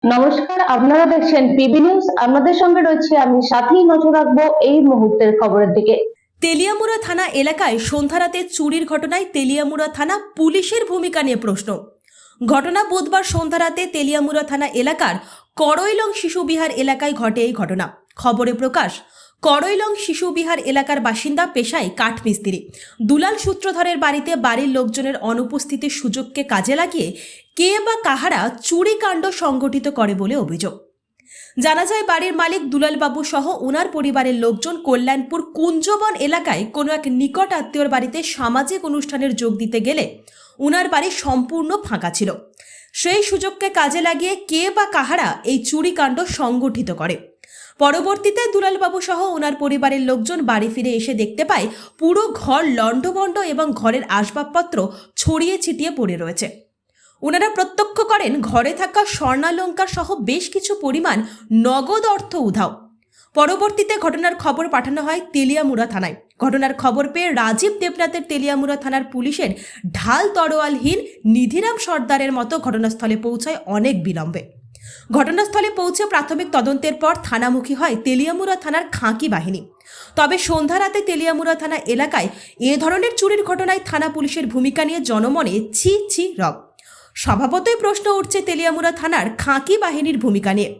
নমস্কার, আপনারা দেখছেন পিবি নিউজ। আপনাদের সঙ্গে রয়েছে আমি, সাথেই নজর রাখবো এই মুহূর্তের খবরের দিকে। তেলিয়ামুড়া থানা এলাকায় সন্ধ্যারাতে চুরির ঘটনায় তেলিয়ামুড়া থানা পুলিশের ভূমিকা নিয়ে প্রশ্ন। ঘটনা বুধবার সন্ধ্যারাতে তেলিয়ামুড়া থানা এলাকার করইলং শিশু বিহার এলাকায় ঘটে এই ঘটনা। খবরে প্রকাশ, করইলং শিশু বিহার এলাকার বাসিন্দা, পেশায় কাঠমিস্ত্রি দুলাল সূত্রধরের বাড়িতে বাড়ির লোকজনের অনুপস্থিতির সুযোগকে কাজে লাগিয়ে কে বা কাহারা চুরিকাণ্ড সংঘটিত করে বলে অভিযোগ। জানা যায়, বাড়ির মালিক দুলালবাবু সহ ওনার পরিবারের লোকজন কল্যাণপুর কুঞ্জবন এলাকায় কোনো এক নিকট আত্মীয়র বাড়িতে সামাজিক অনুষ্ঠানের যোগ দিতে গেলে ওনার বাড়ি সম্পূর্ণ ফাঁকা ছিল। সেই সুযোগকে কাজে লাগিয়ে কে বা কাহারা এই চুরিকাণ্ড সংগঠিত করে। পরবর্তীতে দুলালবাবু সহ ওনার পরিবারের লোকজন বাড়ি ফিরে এসে দেখতে পায় পুরো ঘর লণ্ডভণ্ড এবং ঘরের আসবাবপত্র ছড়িয়ে ছিটিয়ে পড়ে রয়েছে। ওনারা প্রত্যক্ষ করেন ঘরে থাকা স্বর্ণালঙ্কার সহ বেশ কিছু পরিমাণ নগদ অর্থ উধাও। পরবর্তীতে ঘটনার খবর পাঠানো হয় তেলিয়ামুড়া থানায়। ঘটনার খবর পেয়ে রাজীব দেবনাথের তেলিয়ামুড়া থানার পুলিশের ঢাল তরোয়ালহীন নিধিরাম সর্দারের মতো ঘটনাস্থলে পৌঁছায় অনেক বিলম্বে। ঘটনাস্থলে পৌঁছে প্রাথমিক তদন্তের পর থানামুখী হয় তেলিয়ামুড়া থানার খাঁকি বাহিনী। তবে সন্ধ্যা রাতে তেলিয়ামুড়া থানা এলাকায় এ ধরনের চুরির ঘটনায় থানা পুলিশের ভূমিকা নিয়ে জনমনে ছি ছি রব। স্বভাবতই প্রশ্ন উঠছে তেলিয়ামুড়া থানার খাঁকি বাহিনীর ভূমিকা নিয়ে।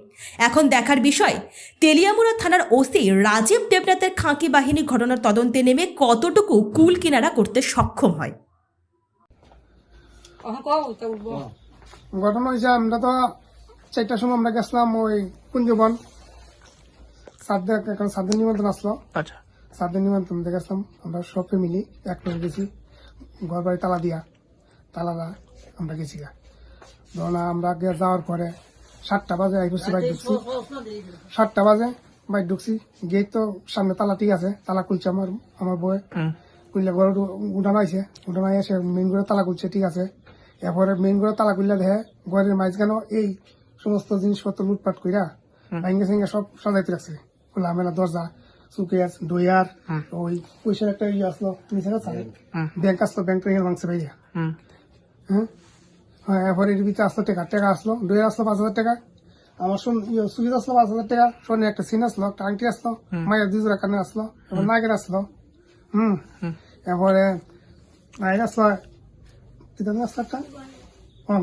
এখন দেখার বিষয়, তেলিয়ামুড়া থানার ওসি রাজীব দেবনাথের খাঁকি বাহিনী ঘটনার তদন্তে নেমে কতটুকু কুল কিনারা করতে সক্ষম হয়। ঘটনা হয়েছে, আমরা তো 4টার সময় আমরা গেছিলাম ওই কুঞ্জবন সাদের নিমন্ত্রণ আসলো। আচ্ছা, সাদের নিমন্ত্রণ গেছিলাম আমরা সব ফ্যামিলি এক করে গেছি। ঘর বাড়ি তালা দিয়া আমরা গেছি। ধরুন আমরা যাওয়ার পরে 7টা বাজে বাইক ঢুকছি। 7টা বাজে বাইক ঢুকছি, গেট তো সামনে তালা ঠিক আছে, তালা খুলছে আমার বই খুললে ঘর উঠানো আছে। উঠানো এসে মেন ঘরে তালা খুলছে, ঠিক আছে। এরপরে মেন ঘরে তালা খুললে দেখে ঘরের মাঝখানে এই সমস্ত জিনিসপত্র লুটপাট কইরা ভাঙ্গে সিঙ্গে সব সাজাইতে রাখছে। খোলা মেলা দরজা, সুকেস, ডয়ার, ওই পয়সার একটা ইয়ে আসলো নিচে ব্যাংক আসলো, ব্যাংক থেকে ভাঙছে ভাইয়া। হ্যাঁ, এরপরে এর ভিতরে আসলো টাকা আসলো, ডয়ার আসলো 5,000 টাকা, আমার সুকেস আসলো 5,000 টাকা, সোনের একটা সিন আসলো, একটা আংটি আসলো, মায়ের 2 জোড়া কানে আসলো, এবার নাগের আসলো। এরপরে নাগের আসলো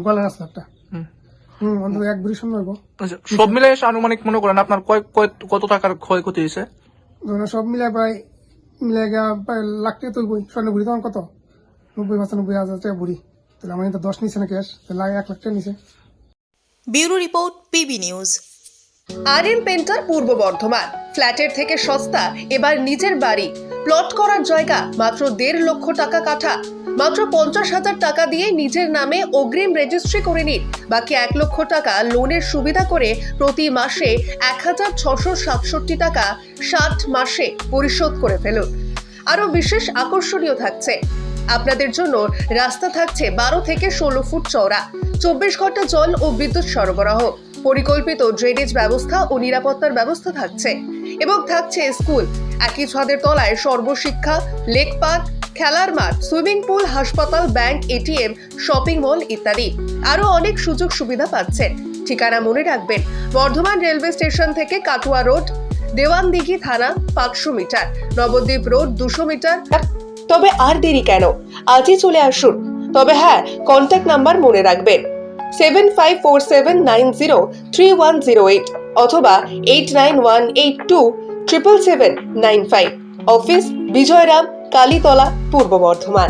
গলার আসলো একটা। এক বুড়ি সময় সব মিলে আনুমানিক মনে করেন আপনার কত টাকার ক্ষয়ক্ষতি হয়েছে? সব মিলে প্রায় লাখ টাকা তুলবো। স্বর্ণ বুড়ি তখন কত 90,000-95,000 টাকা বুড়ি, তাহলে আমার তো 10 নিচে না ক্যাশ, তাহলে 1 লাখ টাকা নিচে। Bureau report, PB news. RM painter পূর্ব বর্ধমান। ফ্ল্যাটের থেকে সস্তা এবার নিজের বাড়ি। প্লট করার জায়গা মাত্র 1.5 লক্ষ টাকা কাঠা। মাত্র 50,000 টাকা দিয়ে নিজের নামে অগ্রিম রেজিস্ট্রি করে নিন। বাকি 1 লক্ষ টাকা লোনের সুবিধা করে প্রতি মাসে 1,667 টাকা 60 মাসে পরিশোধ করে ফেলুন। আরো বিশেষ আকর্ষণীয় থাকছে, আপনাদের জন্য রাস্তা থাকছে 12 থেকে 16 ফুট চওড়া, 24 ঘন্টা জল ও বিদ্যুৎ সরবরাহ, পরিকল্পিত ড্রেনেজ ব্যবস্থা ও নিরাপত্তার ব্যবস্থা থাকছে এবং থাকছে স্কুল। একই ছাদের তলায় সর্বশিক্ষা, লেক পার্ক, খেলার মাঠ, সুইমিং পুল, হাসপাতাল, ব্যাংক, এটিএম, শপিং মল ইত্যাদি আরো অনেক সুযোগ সুবিধা পাচ্ছেন। ঠিকানা মনে রাখবেন, বর্ধমান রেলওয়ে স্টেশন থেকে কাটুয়া রোড, দেওয়ানদিঘি থানা 500 মিটার, নবদ্বীপ রোড 200 মিটার। তবে আর দেরি কেন, আজই চলে আসুন। তবে হ্যাঁ, কন্ট্যাক্ট নাম্বার মনে রাখবেন 7547903108 অথবা 8918277795। অফিস বিজয়রাম, কালীতলা, পূর্ব বর্ধমান।